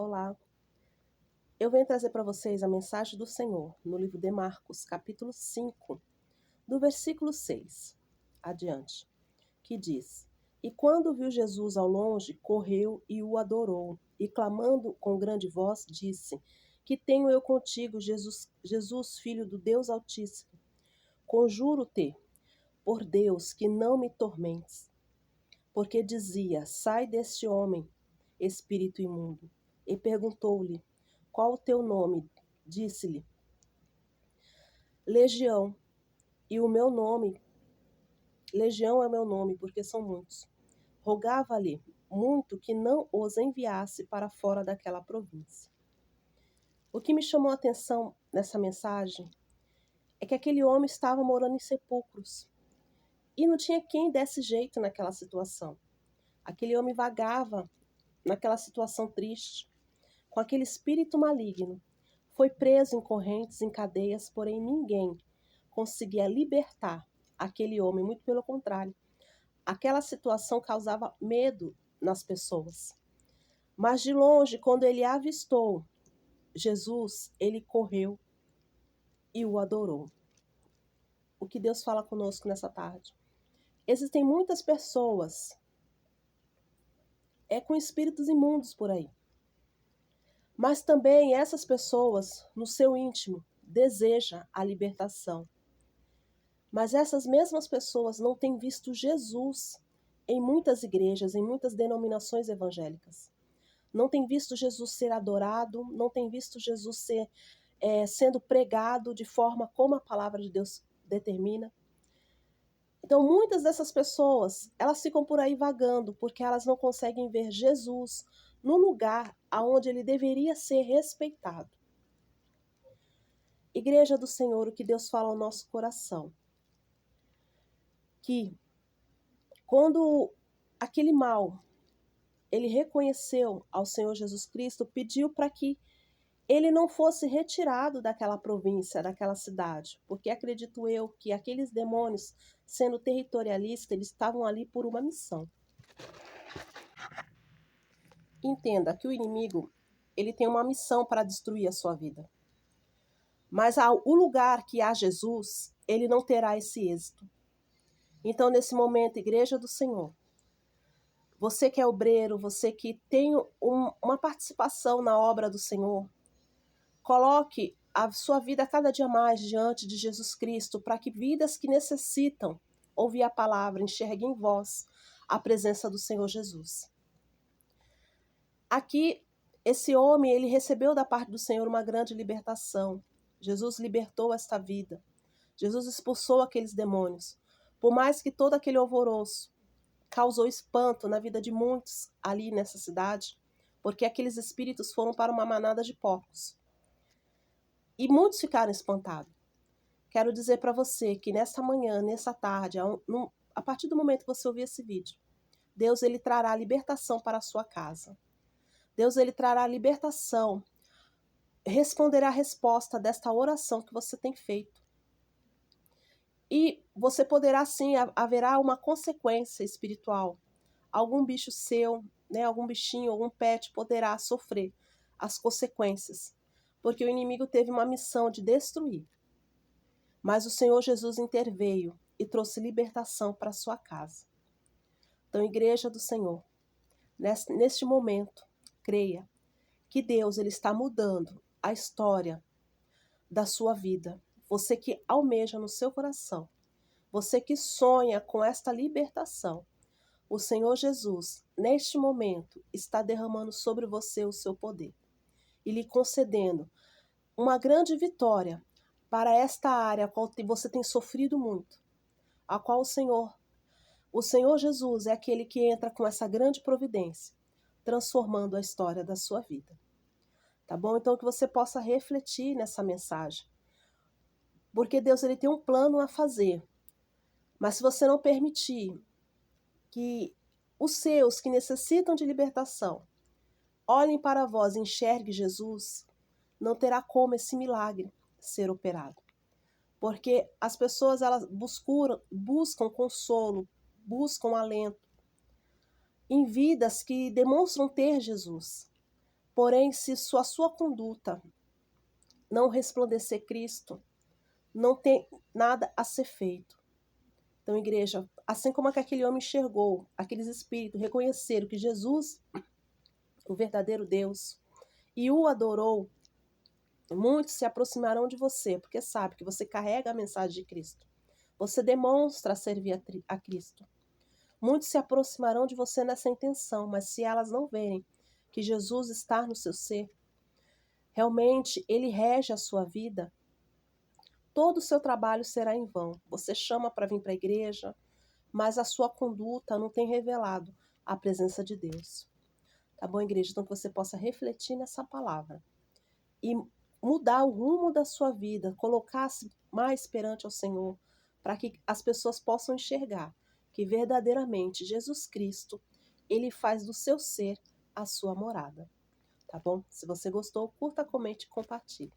Olá, eu venho trazer para vocês a mensagem do Senhor no livro de Marcos, capítulo 5, do versículo 6 adiante, que diz: E quando viu Jesus ao longe, correu e o adorou, e clamando com grande voz, disse: Que tenho eu contigo, Jesus, filho do Deus Altíssimo? Conjuro-te, por Deus, que não me tormentes. Porque dizia: Sai deste homem, espírito imundo. E perguntou-lhe: Qual o teu nome? Disse-lhe: Legião. E o meu nome, Legião é meu nome, porque são muitos. Rogava-lhe muito que não os enviasse para fora daquela província. O que me chamou a atenção nessa mensagem é que aquele homem estava morando em sepulcros e não tinha quem desse jeito naquela situação. Aquele homem vagava naquela situação triste, com aquele espírito maligno. Foi preso em correntes, em cadeias, porém ninguém conseguia libertar aquele homem, muito pelo contrário. Aquela situação causava medo nas pessoas. Mas de longe, quando ele avistou Jesus, ele correu e o adorou. O que Deus fala conosco nessa tarde? Existem muitas pessoas com espíritos imundos por aí. Mas também essas pessoas, no seu íntimo, desejam a libertação. Mas essas mesmas pessoas não têm visto Jesus em muitas igrejas, em muitas denominações evangélicas. Não têm visto Jesus ser adorado, não têm visto Jesus sendo pregado de forma como a palavra de Deus determina. Então, muitas dessas pessoas, elas ficam por aí vagando, porque elas não conseguem ver Jesus no lugar aonde ele deveria ser respeitado. Igreja do Senhor, o que Deus fala ao nosso coração? Que quando aquele mal, ele reconheceu ao Senhor Jesus Cristo, pediu para que ele não fosse retirado daquela província, daquela cidade, porque acredito eu que aqueles demônios, sendo territorialistas, eles estavam ali por uma missão. Entenda que o inimigo, ele tem uma missão para destruir a sua vida. Mas o lugar que há Jesus, ele não terá esse êxito. Então, nesse momento, Igreja do Senhor, você que é obreiro, você que tem uma participação na obra do Senhor, coloque a sua vida cada dia mais diante de Jesus Cristo, para que vidas que necessitam ouvir a palavra, enxerguem em vós a presença do Senhor Jesus. Aqui, esse homem, ele recebeu da parte do Senhor uma grande libertação. Jesus libertou esta vida. Jesus expulsou aqueles demônios. Por mais que todo aquele alvoroço causou espanto na vida de muitos ali nessa cidade, porque aqueles espíritos foram para uma manada de porcos. E muitos ficaram espantados. Quero dizer para você que nessa manhã, nessa tarde, a partir do momento que você ouvir esse vídeo, Deus ele trará libertação para a sua casa. Deus ele trará libertação, responderá a resposta desta oração que você tem feito. E você poderá sim, haverá uma consequência espiritual. Algum bicho seu, algum bichinho, algum pet poderá sofrer as consequências, porque o inimigo teve uma missão de destruir. Mas o Senhor Jesus interveio e trouxe libertação para a sua casa. Então, Igreja do Senhor, neste momento, creia que Deus ele está mudando a história da sua vida. Você que almeja no seu coração, você que sonha com esta libertação, o Senhor Jesus, neste momento, está derramando sobre você o seu poder e lhe concedendo uma grande vitória para esta área a qual você tem sofrido muito, a qual o Senhor Jesus é aquele que entra com essa grande providência, transformando a história da sua vida. Tá bom? Então que você possa refletir nessa mensagem. Porque Deus ele tem um plano a fazer. Mas se você não permitir que os seus que necessitam de libertação olhem para vós e enxerguem Jesus, não terá como esse milagre ser operado. Porque as pessoas elas buscam consolo, buscam alento em vidas que demonstram ter Jesus. Porém, se a sua conduta não resplandecer Cristo, não tem nada a ser feito. Então, igreja, assim como aquele homem enxergou, aqueles espíritos reconheceram que Jesus, o verdadeiro Deus, e o adorou, muitos se aproximarão de você, porque sabe que você carrega a mensagem de Cristo. Você demonstra servir a Cristo. Muitos se aproximarão de você nessa intenção, mas se elas não verem que Jesus está no seu ser, realmente Ele rege a sua vida, todo o seu trabalho será em vão. Você chama para vir para a igreja, mas a sua conduta não tem revelado a presença de Deus. Tá bom, igreja? Então que você possa refletir nessa palavra e mudar o rumo da sua vida, colocar-se mais perante ao Senhor, para que as pessoas possam enxergar que verdadeiramente Jesus Cristo, Ele faz do seu ser a sua morada. Tá bom? Se você gostou, curta, comente e compartilhe.